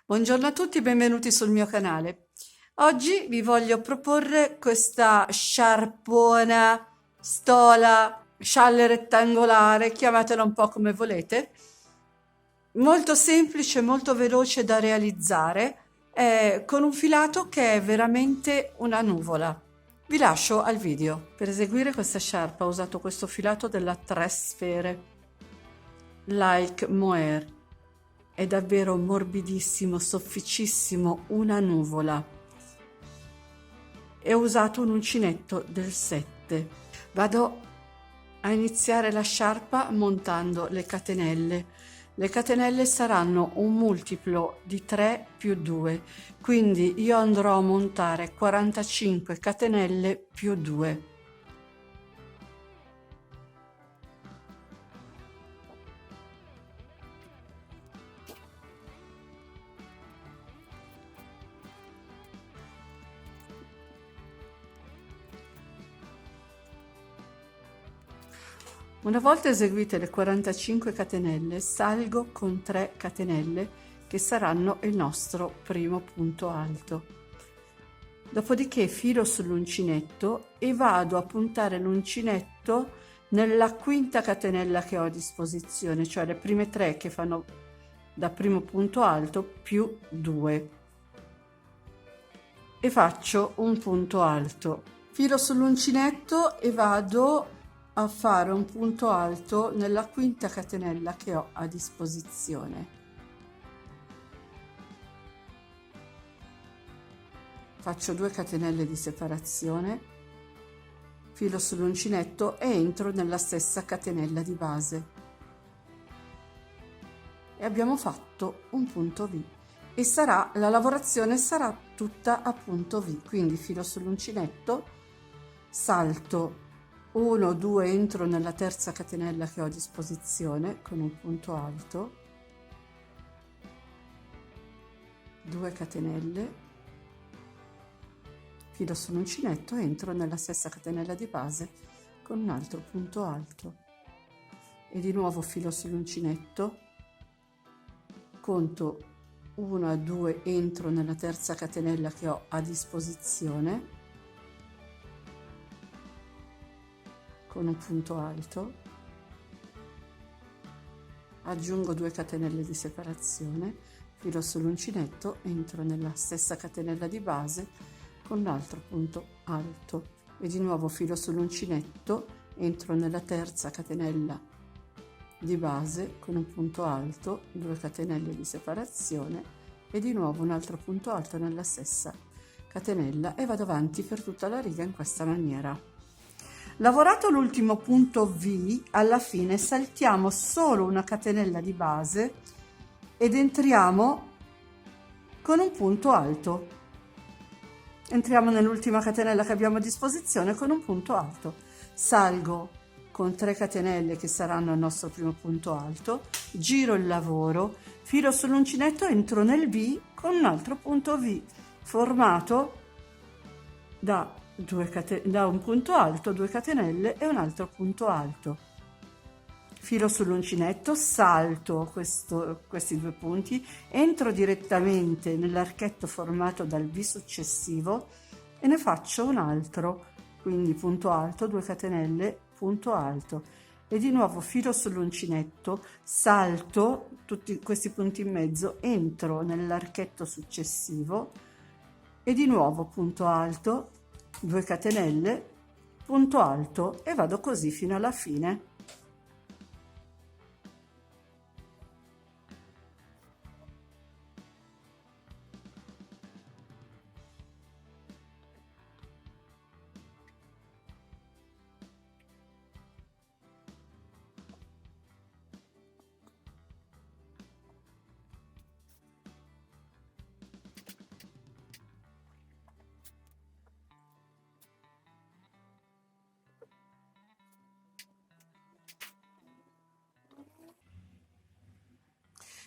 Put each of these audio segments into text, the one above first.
Buongiorno a tutti, benvenuti sul mio canale. Oggi vi voglio proporre questa sciarpona, stola, scialle rettangolare, chiamatela un po' come volete, molto semplice, molto veloce da realizzare, con un filato che è veramente una nuvola. Vi lascio al video. Per eseguire questa sciarpa ho usato questo filato della Tres Sfere Like Mohair. È davvero morbidissimo, sofficissimo, una nuvola. E ho usato un uncinetto del 7. Vado a iniziare la sciarpa montando le catenelle. Le catenelle saranno un multiplo di 3 più 2, quindi io andrò a montare 45 catenelle più 2. Una volta eseguite le 45 catenelle, salgo con 3 catenelle che saranno il nostro primo punto alto. Dopodiché filo sull'uncinetto e vado a puntare l'uncinetto nella quinta catenella che ho a disposizione, cioè le prime 3 che fanno da primo punto alto più 2, e faccio un punto alto. Filo sull'uncinetto e vado a fare un punto alto nella quinta catenella che ho a disposizione. Faccio 2 catenelle di separazione, filo sull'uncinetto e entro nella stessa catenella di base. E abbiamo fatto un punto V e la lavorazione sarà tutta a punto V. Quindi filo sull'uncinetto, salto 1, 2, entro nella terza catenella che ho a disposizione con un punto alto, 2 catenelle, filo sull'uncinetto, entro nella stessa catenella di base con un altro punto alto e di nuovo filo sull'uncinetto, conto 1, 2, entro nella terza catenella che ho a disposizione con un punto alto, aggiungo 2 catenelle di separazione, filo sull'uncinetto, entro nella stessa catenella di base con l'altro punto alto e di nuovo filo sull'uncinetto, entro nella terza catenella di base con un punto alto, 2 catenelle di separazione e di nuovo un altro punto alto nella stessa catenella e vado avanti per tutta la riga in questa maniera. Lavorato l'ultimo punto V, alla fine saltiamo solo una catenella di base ed entriamo con un punto alto. Entriamo nell'ultima catenella che abbiamo a disposizione con un punto alto. Salgo con 3 catenelle che saranno il nostro primo punto alto, giro il lavoro, filo sull'uncinetto, entro nel V con un altro punto V formato da un punto alto, 2 catenelle e un altro punto alto. Filo sull'uncinetto, salto questi 2 punti, entro direttamente nell'archetto formato dal V successivo e ne faccio un altro, quindi punto alto, 2 catenelle, punto alto e di nuovo filo sull'uncinetto, salto tutti questi punti in mezzo, entro nell'archetto successivo e di nuovo punto alto, 2 catenelle, punto alto e vado così fino alla fine.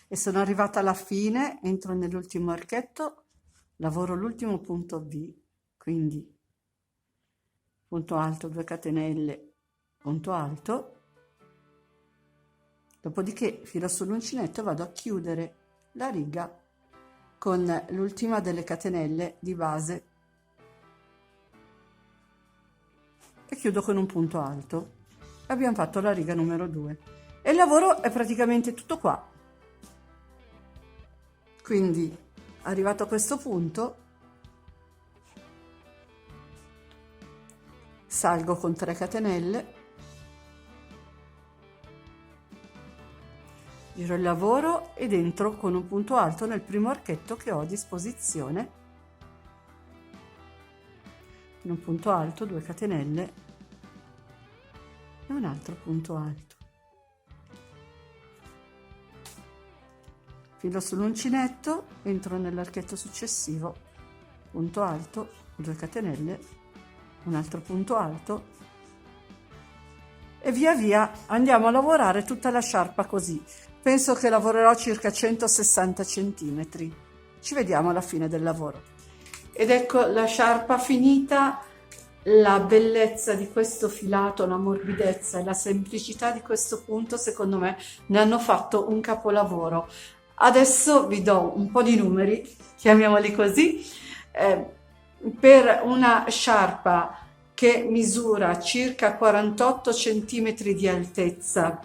E sono arrivata alla fine, entro nell'ultimo archetto, lavoro l'ultimo punto V, quindi punto alto, 2 catenelle, punto alto, dopodiché filo sull'uncinetto e vado a chiudere la riga con l'ultima delle catenelle di base e chiudo con un punto alto. Abbiamo fatto la riga numero 2 e il lavoro è praticamente tutto qua. Quindi arrivato a questo punto salgo con 3 catenelle, giro il lavoro ed entro con un punto alto nel primo archetto che ho a disposizione. In un punto alto, 2 catenelle e un altro punto alto. Filo sull'uncinetto, entro nell'archetto successivo, punto alto, 2 catenelle, un altro punto alto e via via andiamo a lavorare tutta la sciarpa così. Penso che lavorerò circa 160 centimetri. Ci vediamo alla fine del lavoro. Ed ecco la sciarpa finita. La bellezza di questo filato, la morbidezza e la semplicità di questo punto, secondo me, ne hanno fatto un capolavoro. Adesso vi do un po' di numeri, chiamiamoli così, per una sciarpa che misura circa 48 cm di altezza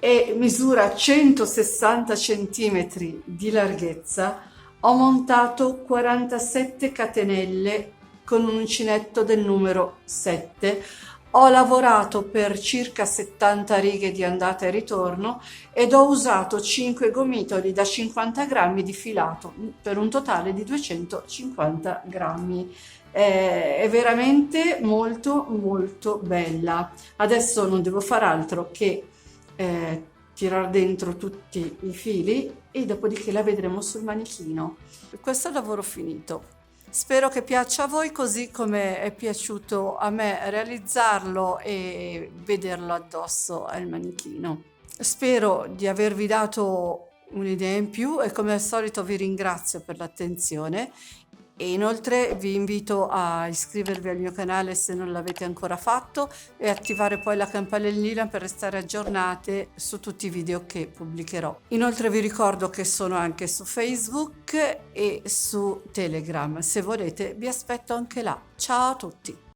e misura 160 cm di larghezza, ho montato 47 catenelle con un uncinetto del numero 7. Ho lavorato per circa 70 righe di andata e ritorno ed ho usato 5 gomitoli da 50 grammi di filato per un totale di 250 grammi. È veramente molto molto bella. Adesso non devo fare altro che tirar dentro tutti i fili e dopodiché la vedremo sul manichino. Questo è il lavoro finito. Spero che piaccia a voi così come è piaciuto a me realizzarlo e vederlo addosso al manichino. Spero di avervi dato un'idea in più e come al solito vi ringrazio per l'attenzione e inoltre vi invito a iscrivervi al mio canale se non l'avete ancora fatto e attivare poi la campanellina per restare aggiornate su tutti i video che pubblicherò. Inoltre vi ricordo che sono anche su Facebook e su Telegram. Se volete vi aspetto anche là. Ciao a tutti!